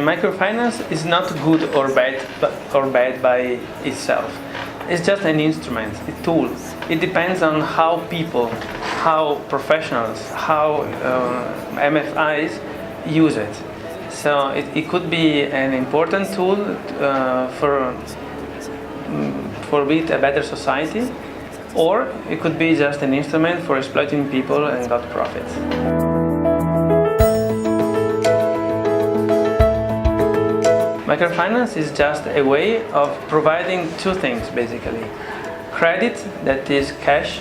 microfinance is not good or bad by itself. It's just an instrument, a tool. It depends on how people, how professionals, how MFIs use it. So it could be an important tool for build a better society, or it could be just an instrument for exploiting people and got profits. Microfinance is just a way of providing two things basically. Credit, that is cash,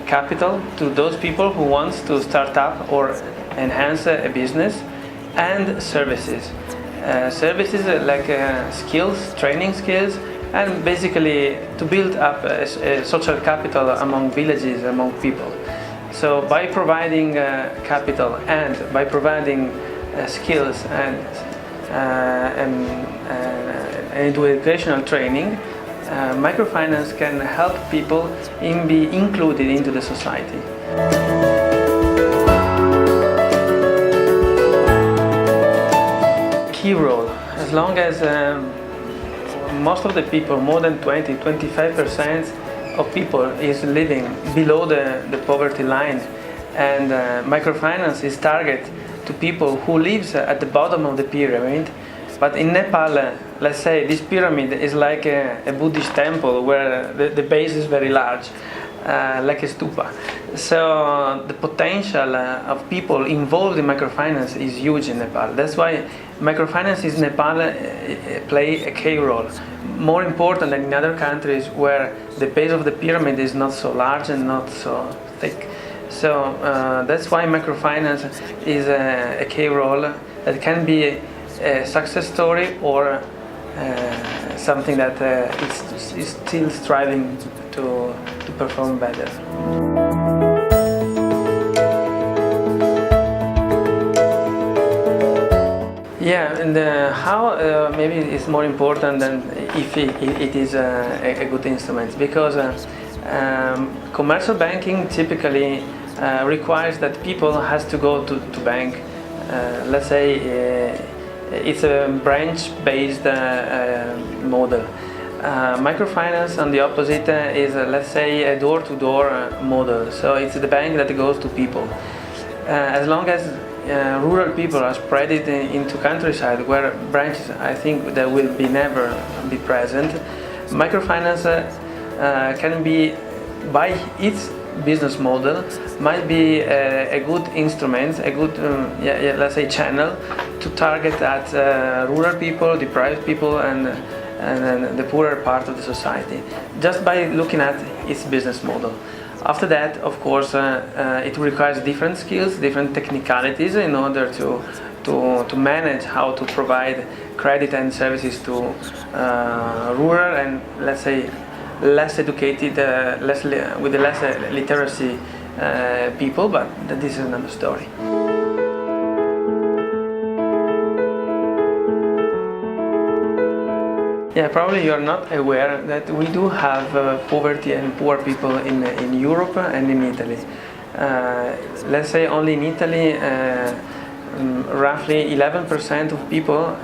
capital, to those people who want to start up or enhance a business, and services. Services like skills, training skills, and basically to build up a social capital among villages, among people. So by providing capital and by providing skills and educational training, microfinance can help people be included into the society. Key role, as long as most of the people, more than 20-25% of people is living below the poverty line, and microfinance is targeted to people who live at the bottom of the pyramid. But in Nepal, let's say this pyramid is like a Buddhist temple where the base is very large, like a stupa. So the potential of people involved in microfinance is huge in Nepal. That's why microfinance in Nepal play a key role, more important than in other countries where the base of the pyramid is not so large and not so thick. So that's why microfinance is a key role that can be a success story or something that is still striving to perform better. Yeah, and how maybe it's more important than if it is a good instrument, because commercial banking typically requires that people has to go to bank. Let's say it's a branch-based model. Microfinance, on the opposite, is let's say a door-to-door model. So it's the bank that goes to people. As long as rural people are spread into countryside where branches, I think, that will never be present. Microfinance can be, by its business model, might be a good instrument, a good let's say channel to target at rural people, deprived people, and the poorer part of the society, just by looking at its business model. After that, of course, it requires different skills, different technicalities in order to manage how to provide credit and services to rural and, let's say, less educated, with less literacy people, but this is another story. Yeah, probably you are not aware that we do have poverty and poor people in Europe and in Italy. Let's say only in Italy, roughly 11% of people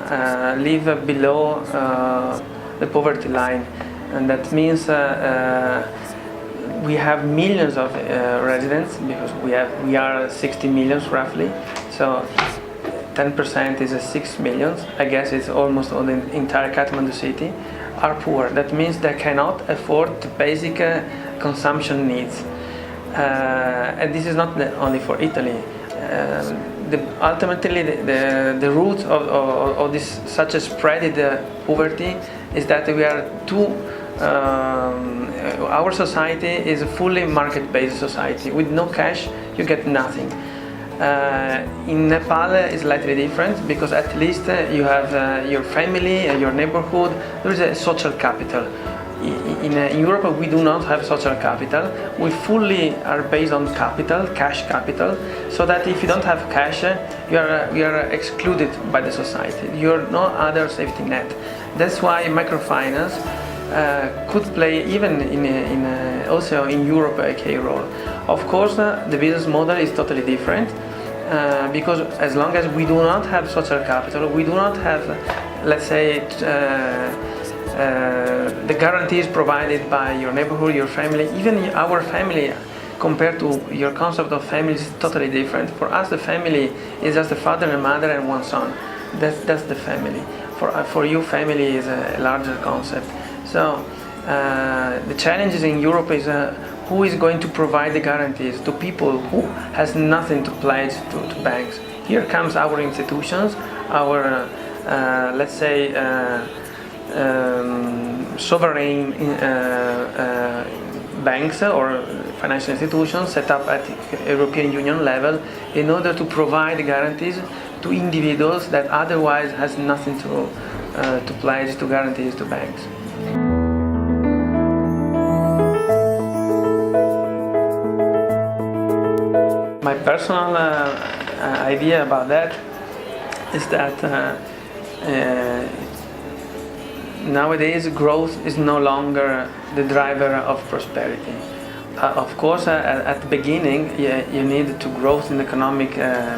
live below the poverty line, and that means we have millions of residents, because we are 60 million roughly. So 10% is 6 million. I guess it's almost all the entire Kathmandu city are poor. That means they cannot afford the basic consumption needs. And this is not only for Italy. Ultimately, the root of this such a spread poverty is that we are our society is a fully market-based society. With no cash, you get nothing. In Nepal it's slightly different, because at least you have your family, your neighborhood. There is a social capital. In Europe we do not have social capital. We fully are based on capital, cash capital, so that if you don't have cash, you are excluded by the society. You are no other safety net. That's why microfinance could play even also in Europe a key role. Of course, the business model is totally different. because as long as we do not have social capital, we do not have, let's say, the guarantees provided by your neighborhood, your family, even our family. Compared to your concept of family is totally different. For us, the family is just a father and mother and one son. That's the family. For you, family is a larger concept. So the challenges in Europe is who is going to provide the guarantees to people who has nothing to pledge to banks. Here comes our institutions, our let's say sovereign banks or financial institutions set up at European Union level in order to provide guarantees to individuals that otherwise has nothing to pledge to guarantees to banks. My personal idea about that is that nowadays growth is no longer the driver of prosperity. Of course, at the beginning, you need to growth in economic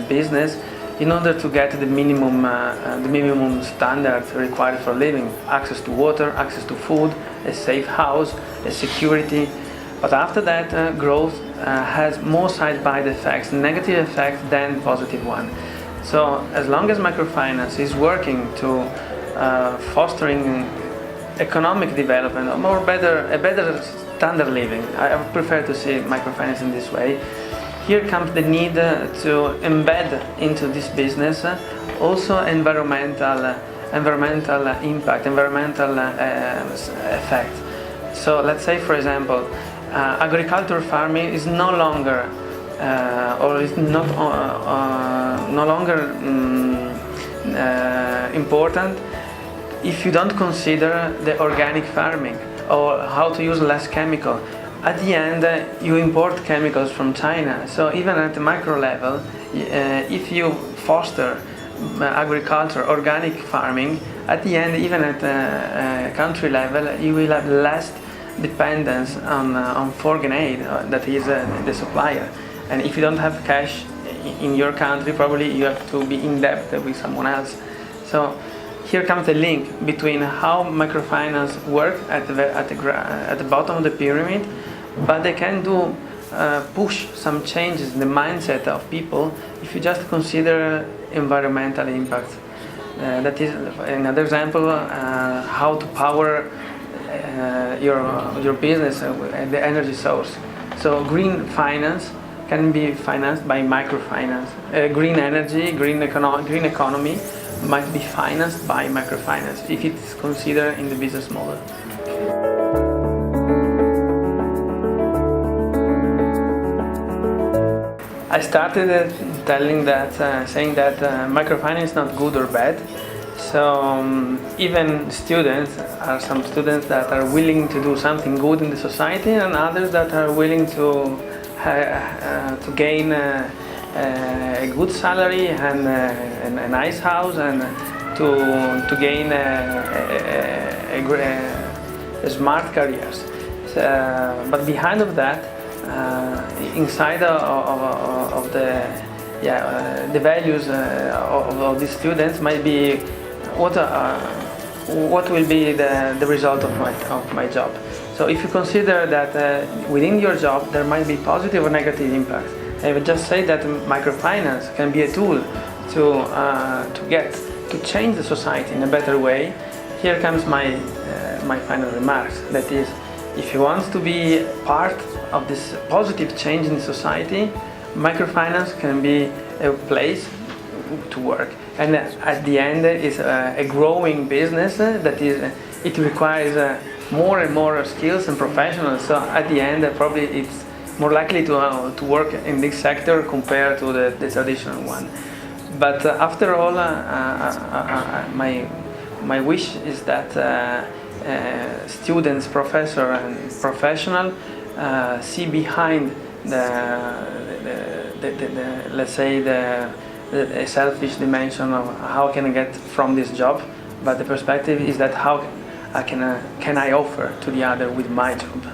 business in order to get the minimum standards required for living: access to water, access to food, a safe house, a security. But after that, growth has more side effects, negative effects than positive one. So as long as microfinance is working to fostering economic development, or a better standard living, I prefer to see microfinance in this way. Here comes the need to embed into this business also environmental impact, environmental effect. So let's say, for example, agricultural farming is no longer important if you don't consider the organic farming or how to use less chemical. At the end, you import chemicals from China. So even at the micro level, if you foster agriculture, organic farming, at the end, even at the country level, you will have less dependence on foreign aid, that is the supplier. And if you don't have cash in your country, probably you have to be in debt with someone else. So here comes the link between how microfinance works at the bottom of the pyramid, but they can do push some changes in the mindset of people if you just consider environmental impact. That is another example how to power your business the energy source. So green finance can be financed by microfinance. Green energy, green economy might be financed by microfinance if it's considered in the business model. I started saying that microfinance is not good or bad. So even students, are some students that are willing to do something good in the society, and others that are willing to gain a good salary and a nice house, and to gain a smart careers. But behind of that, inside of the values of these students might be what will be the result of my job. So if you consider that within your job there might be positive or negative impacts, I would just say that microfinance can be a tool to change the society in a better way. Here comes my final remarks. That is, if you want to be part of this positive change in society, microfinance can be a place to work. And at the end, it's a growing business it requires more and more skills and professionals. So at the end, probably it's more likely to work in this sector compared to the traditional one. But after all, my wish is that students, professor, and professional see behind let's say the selfish dimension of how can I get from this job, but the perspective is that how can I offer to the other with my job.